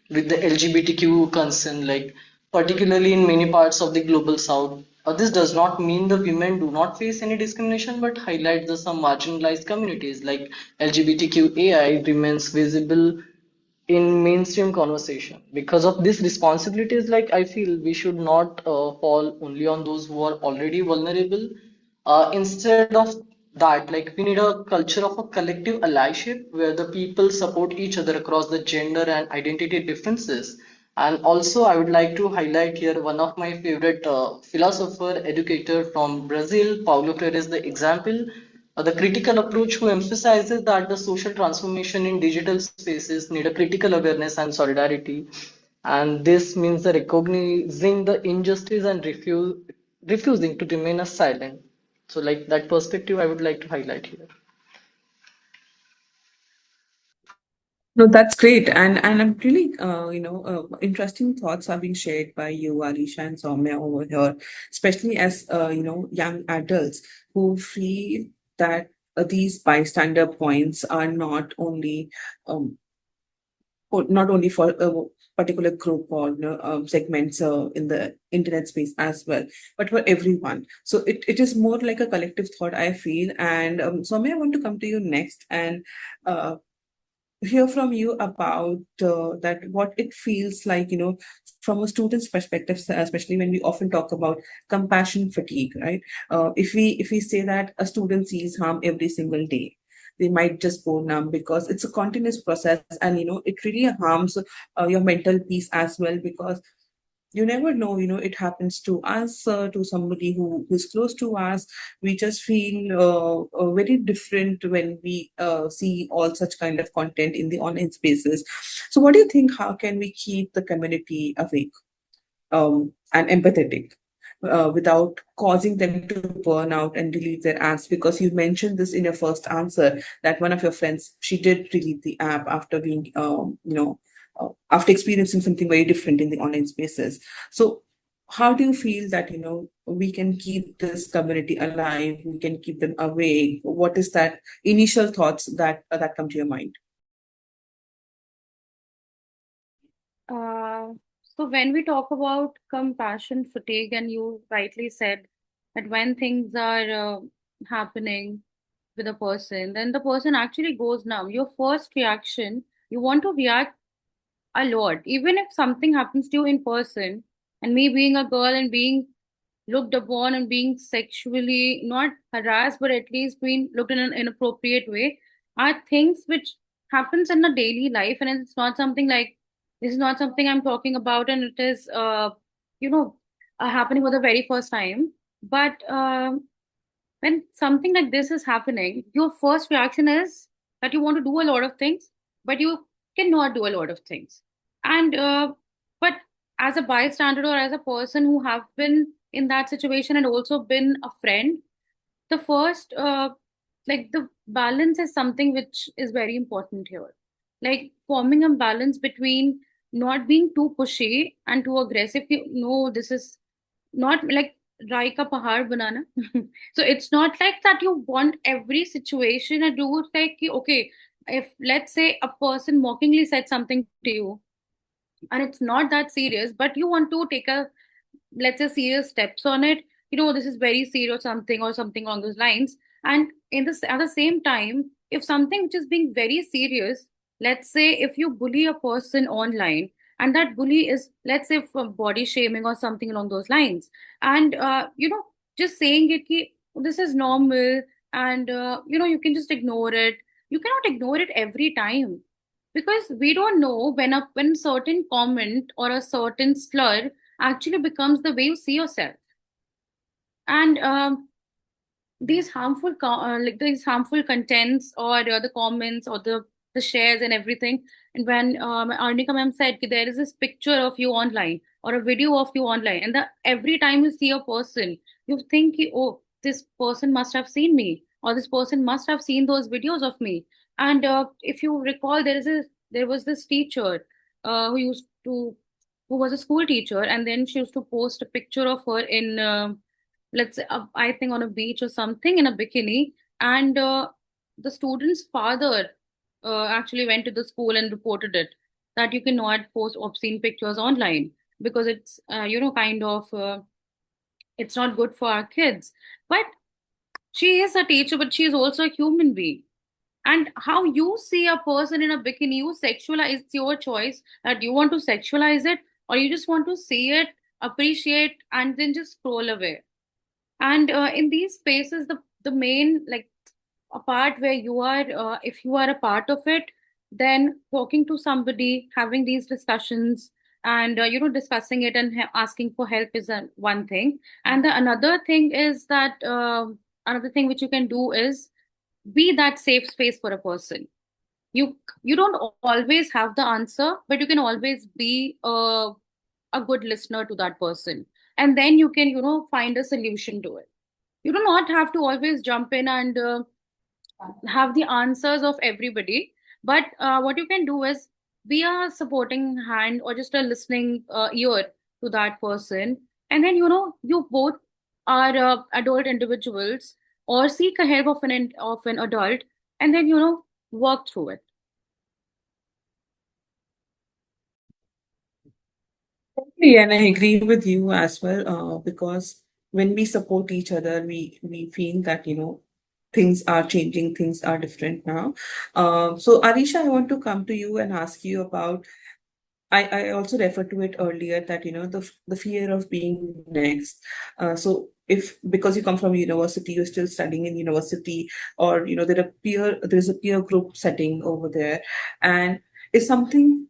with the LGBTQ concern, like particularly in many parts of the global south. This does not mean the women do not face any discrimination, but highlight the some marginalized communities like LGBTQAI remains visible in mainstream conversation. Because of this responsibilities, like I feel we should not fall only on those who are already vulnerable. Instead of that, like we need a culture of a collective allyship where the people support each other across the gender and identity differences. And also I would like to highlight here one of my favorite philosopher educator from Brazil, Paulo Freire, is the example. The critical approach who emphasizes that the social transformation in digital spaces need a critical awareness and solidarity. And this means the recognizing the injustice and refusing to remain as silent. So like that perspective I would like to highlight here. No, that's great, and I'm really interesting thoughts are being shared by you, Alisha and Soumya over here, especially as young adults who feel that these bystander points are um, not only for a particular group or segments in the internet space as well, but for everyone. So it is more like a collective thought, I feel. And Soumya, I want to come to you next and uh, hear from you about that what it feels like, from a student's perspective, especially when we often talk about compassion fatigue, right? If we say that a student sees harm every single day, they might just go numb because it's a continuous process, and it really harms your mental peace as well, because you never know, it happens to us, to somebody who is close to us. We just feel very different when we see all such kind of content in the online spaces. So what do you think, how can we keep the community awake and empathetic without causing them to burn out and delete their apps? Because you mentioned this in your first answer that one of your friends, she did delete the app after being, after experiencing something very different in the online spaces. So how do you feel that, we can keep this community alive, we can keep them awake? What is that initial thoughts that come to your mind? Uh, so when we talk about compassion fatigue, and you rightly said that when things are happening with a person, then the person actually goes numb. Your first reaction, you want to react a lot, even if something happens to you in person. And me being a girl and being looked upon and being sexually not harassed but at least being looked in an inappropriate way are things which happens in a daily life, and it's not something like, this is not something I'm talking about and it is you know happening for the very first time. But when something like this is happening, your first reaction is that you want to do a lot of things, but you cannot do a lot of things. And but as a bystander or as a person who have been in that situation and also been a friend, the first like the balance is something which is very important here. Like forming a balance between not being too pushy and too aggressive. No, this is not like Rai ka pahad banana. So it's not like that you want every situation and do it like कि, okay, if let's say a person mockingly said something to you and it's not that serious, but you want to take a, let's say, serious steps on it, this is very serious something or something along those lines. And in this at the same time, if something which is being very serious, let's say if you bully a person online, and that bully is, let's say, from body shaming or something along those lines, and just saying it ki, this is normal, and you can just ignore it. You cannot ignore it every time, because we don't know when certain comment or a certain slur actually becomes the way you see yourself. And like these harmful contents or the comments or the shares and everything. And when Arnika ma'am said ki there is this picture of you online or a video of you online, and every time you see a person, you think ki, oh, this person must have seen me, or this person must have seen those videos of me. And if you recall, there was this teacher who used to who was a school teacher, and then she used to post a picture of her in let's say I think on a beach or something in a bikini. And the student's father actually went to the school and reported it, that you cannot post obscene pictures online because it's kind of it's not good for our kids. But she is a teacher, but she is also a human being. And how you see a person in a bikini, you sexualize, it's your choice that you want to sexualize it, or you just want to see it, appreciate, and then just scroll away. And in these spaces, the main, like, a part where you are if you are a part of it, then talking to somebody, having these discussions, and discussing it and asking for help is one thing. And the another thing is that another thing which you can do is be that safe space for a person. You don't always have the answer, but you can always be a good listener to that person, and then you can find a solution to it. You do not have to always jump in and have the answers of everybody, but what you can do is be a supporting hand or just a listening ear to that person, and then you both are adult individuals, or seek a help of an adult, and then work through it. Yeah, and I agree with you as well, because when we support each other, we feel that things are changing, things are different now. So Arisha, I want to come to you and ask you about. I also referred to it earlier that the fear of being next. So if because you come from university, you're still studying in university, or there's a peer group setting over there, and it's something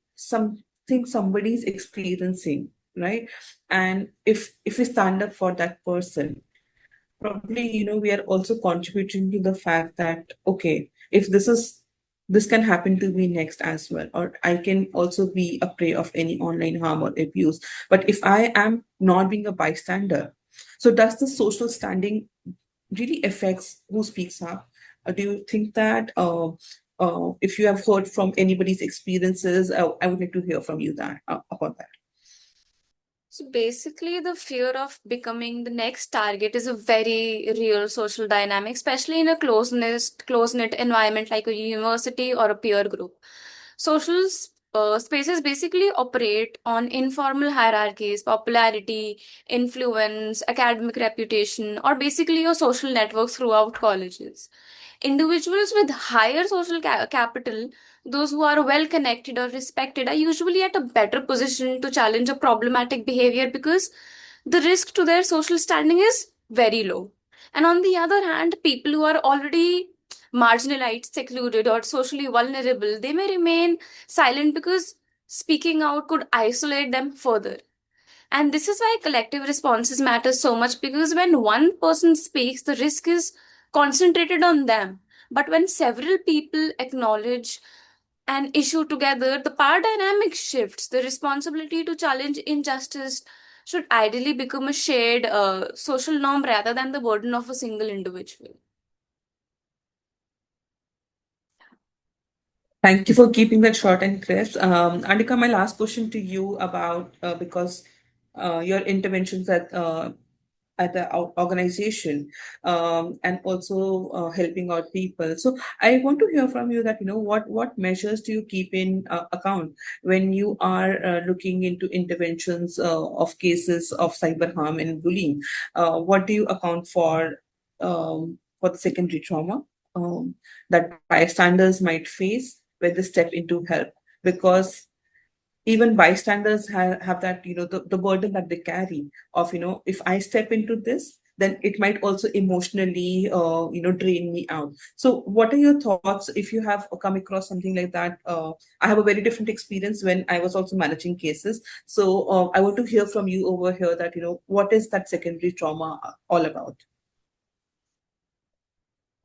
somebody's experiencing, right? And if we stand up for that person, probably we are also contributing to the fact that, okay, if this can happen to me next as well, or I can also be a prey of any online harm or abuse. But if I am not being a bystander, so does the social standing really affects who speaks up? Do you think that, if you have heard from anybody's experiences, I would like to hear from you that about that. So basically, the fear of becoming the next target is a very real social dynamic, especially in a close-knit environment like a university or a peer group. Social spaces basically operate on informal hierarchies, popularity, influence, academic reputation, or basically your social networks throughout colleges. Individuals with higher social capital, those who are well connected or respected, are usually at a better position to challenge a problematic behavior because the risk to their social standing is very low. And on the other hand, people who are already marginalized, secluded, or socially vulnerable, they may remain silent because speaking out could isolate them further. And this is why collective responses matter so much, because when one person speaks, the risk is concentrated on them. But when several people acknowledge an issue together, the power dynamic shifts. The responsibility to challenge injustice should ideally become a shared social norm rather than the burden of a single individual. Thank you for keeping that short and crisp. Andika, my last question to you about, because your interventions at the organization, and also helping out people. So I want to hear from you that what measures do you keep in account when you are looking into interventions of cases of cyber harm and bullying. What do you account for the secondary trauma that bystanders might face when they step into help? Because even bystanders have that the burden that they carry of if I step into this, then it might also emotionally drain me out. So what are your thoughts if you have come across something like that? I have a very different experience when I was also managing cases. So I want to hear from you over here that what is that secondary trauma all about?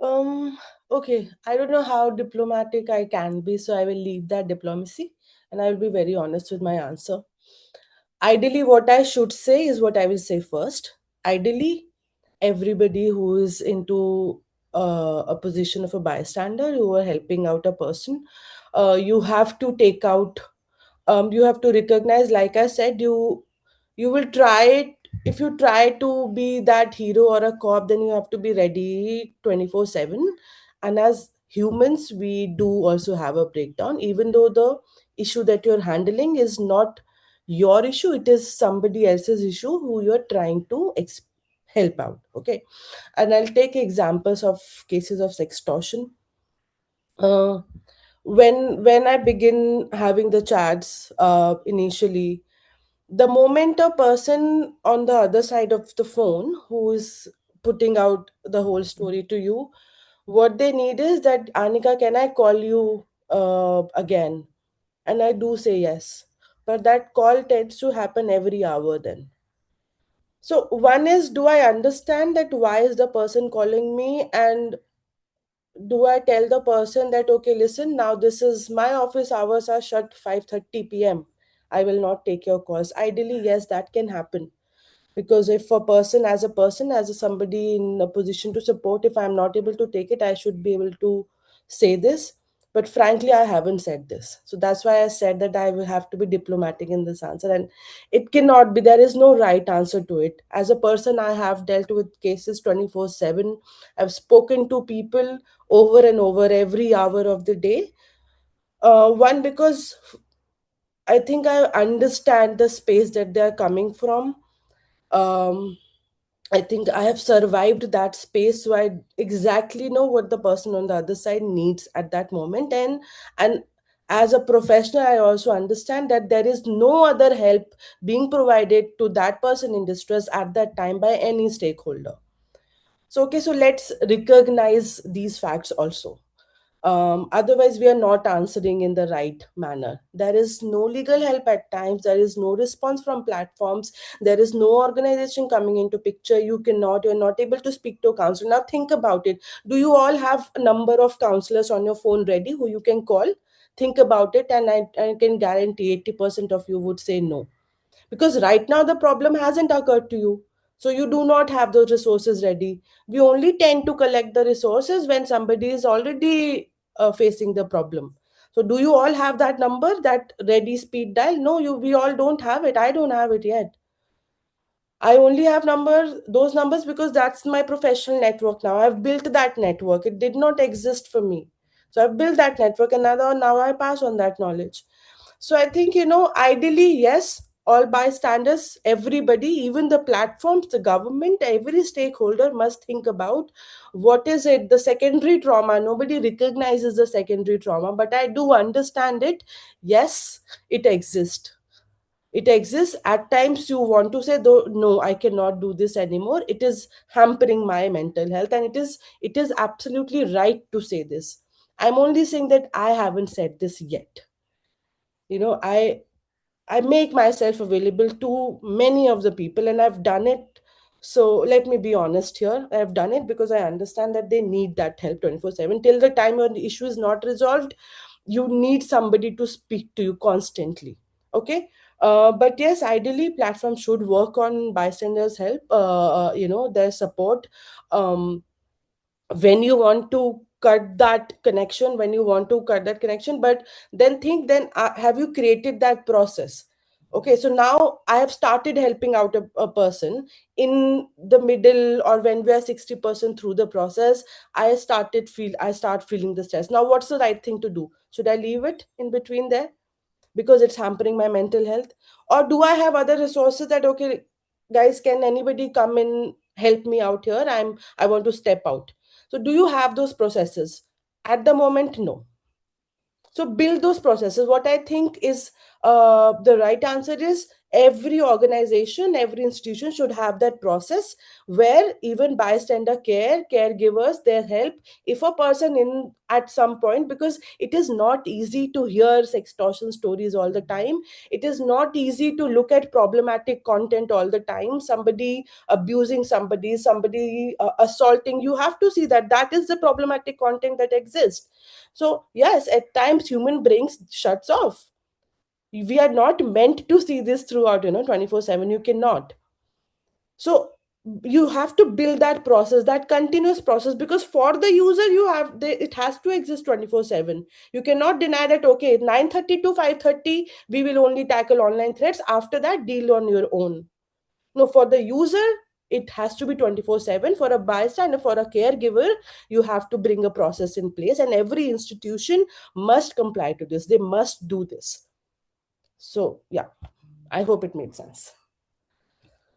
Um, okay, I don't know how diplomatic I can be, so I will leave that diplomacy and I will be very honest with my answer. Ideally, what I should say is what I will say first. Ideally, everybody who is into a position of a bystander, who are helping out a person, you have to take out, you have to recognize, like I said, you will try it. If you try to be that hero or a cop, then you have to be ready 24/7. And as humans, we do also have a breakdown, even though the issue that you're handling is not your issue, it is somebody else's issue who you're trying to help out. Okay, and I'll take examples of cases of sextortion. uh, when I begin having the chats, initially, the moment a person on the other side of the phone who is putting out the whole story to you, what they need is that, Anika, can I call you again? And I do say yes, but that call tends to happen every hour then. So one is, do I understand that why is the person calling me, and do I tell the person that, okay, listen, now this is my office hours are shut 5:30 p.m. I will not take your calls. Ideally, yes, that can happen. Because if a person, as a somebody in a position to support, if I'm not able to take it, I should be able to say this. But frankly, I haven't said this, so that's why I said that I will have to be diplomatic in this answer. And it cannot be, there is no right answer to it. As a person, I have dealt with cases 24/7. I've spoken to people over and over every hour of the day. One, because I think I understand the space that they are coming from. um, I think I have survived that space, so I exactly know what the person on the other side needs at that moment. And as a professional, I also understand that there is no other help being provided to that person in distress at that time by any stakeholder. So okay, so let's recognize these facts also. Otherwise we are not answering in the right manner. There is no legal help at times, there is no response from platforms, there is no organization coming into picture. You're not able to speak to a counselor. Now think about it. Do you all have a number of counselors on your phone ready who you can call? Think about it, and I can guarantee 80% of you would say no, because right now the problem hasn't occurred to you, so you do not have those resources ready. We only tend to collect the resources when somebody is already facing the problem. So do you all have that number, that ready speed dial? No, we all don't have it. I don't have it yet. I only have those numbers because that's my professional network now. I've built that network. It did not exist for me. So I've built that network, and now I pass on that knowledge. So I think, ideally, yes, all bystanders, everybody, even the platforms, the government, every stakeholder must think about what is it, the secondary trauma. Nobody recognizes the secondary trauma, but I do understand it. Yes, it exists. It exists. At times you want to say, though, no, I cannot do this anymore. It is hampering my mental health, and it is absolutely right to say this. I'm only saying that I haven't said this yet. I make myself available to many of the people, and I've done it. So let me be honest here. I've done it because I understand that they need that help 24/7. Till the time your issue is not resolved, you need somebody to speak to you constantly. Okay. But yes, ideally, platforms should work on bystanders' help, their support. Um, when you want to cut that connection, but then think, then have you created that process? Okay, so now I have started helping out a person in the middle, or when we are 60% through the process. I start feeling the stress. Now what's the right thing to do? Should I leave it in between there because it's hampering my mental health? Or do I have other resources that, okay, guys, can anybody come and help me out here? I want to step out. So do you have those processes? At the moment, no. So build those processes. What I think is the right answer is, every organization, every institution should have that process where even bystander caregivers, their help, if a person in at some point, because it is not easy to hear extortion stories all the time. It is not easy to look at problematic content all the time. Somebody abusing somebody assaulting, you have to see that that is the problematic content that exists. So yes, at times human brains shuts off. We are not meant to see this throughout, 24/7. You cannot. So you have to build that process, that continuous process, because for the user, it has to exist 24/7. You cannot deny that, okay, 9:30 to 5:30 we will only tackle online threats. After that, deal on your own. No, for the user, it has to be 24/7. For a bystander, for a caregiver, you have to bring a process in place, and every institution must comply to this. They must do this. So yeah, I hope it made sense.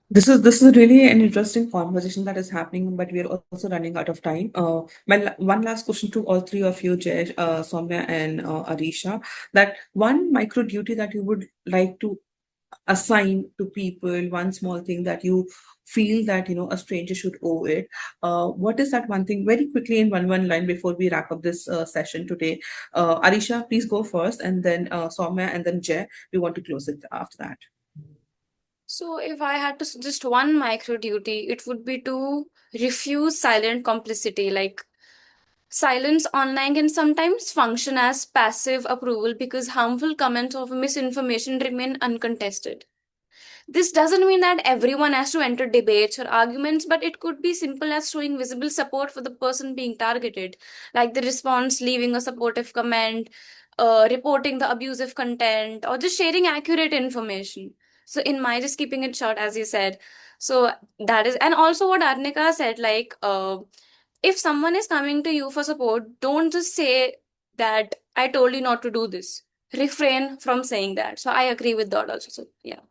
This is really an interesting conversation that is happening, but we are also running out of time. One last question to all three of you, Jay, Soumya, and Arisha. That one micro duty that you would like to assign to people, one small thing that you feel that a stranger should owe it. What is that one thing? Very quickly in one line before we wrap up this session today. Arisha, please go first, and then Soumya, and then Jay. We want to close it after that. So, if I had to suggest one micro duty, it would be to refuse silent complicity. Like, silence online can sometimes function as passive approval because harmful comments or misinformation remain uncontested. This doesn't mean that everyone has to enter debates or arguments, but it could be simple as showing visible support for the person being targeted, like the response, leaving a supportive comment, reporting the abusive content, or just sharing accurate information. So, in my just keeping it short, as you said, so that is, and also what Arnika said, like, if someone is coming to you for support, don't just say that I told you not to do this. Refrain from saying that. So, I agree with that also. So, yeah.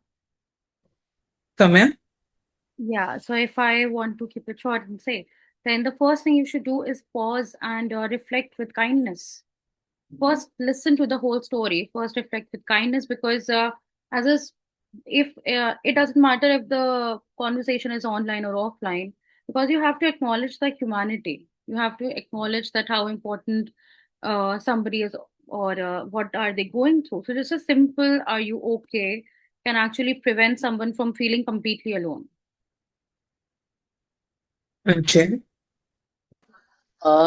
Samya? Yeah, so if I want to keep it short and say, then the first thing you should do is pause and reflect with kindness. First, listen to the whole story. First, reflect with kindness, because as a, s- if it doesn't matter if the conversation is online or offline, because you have to acknowledge the humanity. You have to acknowledge that how important somebody is, or what are they going through. So just a simple "Are you okay?" can actually prevent someone from feeling completely alone. Jay?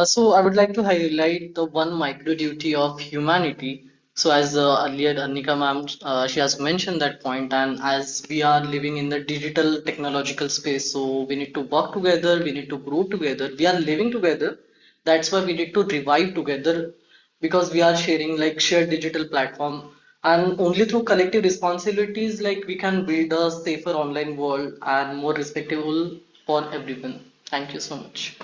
So I would like to highlight the one micro duty of humanity. So as earlier Annika ma'am, she has mentioned that point, and as we are living in the digital technological space, so we need to work together, we need to grow together, we are living together. That's why we need to revive together, because we are sharing like shared digital platform, and only through collective responsibilities like we can build a safer online world and more respectable for everyone. Thank you so much.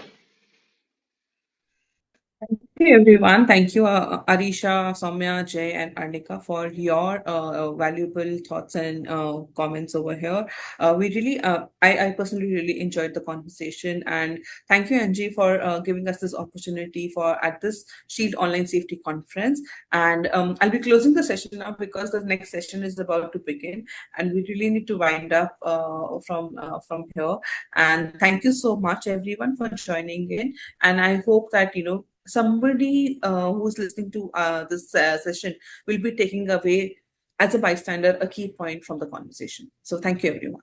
Hey everyone, thank you, Arisha, Soumya, Jay, and Arnika for your valuable thoughts and comments over here. I personally really enjoyed the conversation, and thank you, Angie, for giving us this opportunity for at this Shield Online Safety Conference. And I'll be closing the session now because the next session is about to begin, and we really need to wind up from here. And thank you so much, everyone, for joining in. And I hope that somebody who's listening to this session will be taking away as a bystander a key point from the conversation. So thank you, everyone.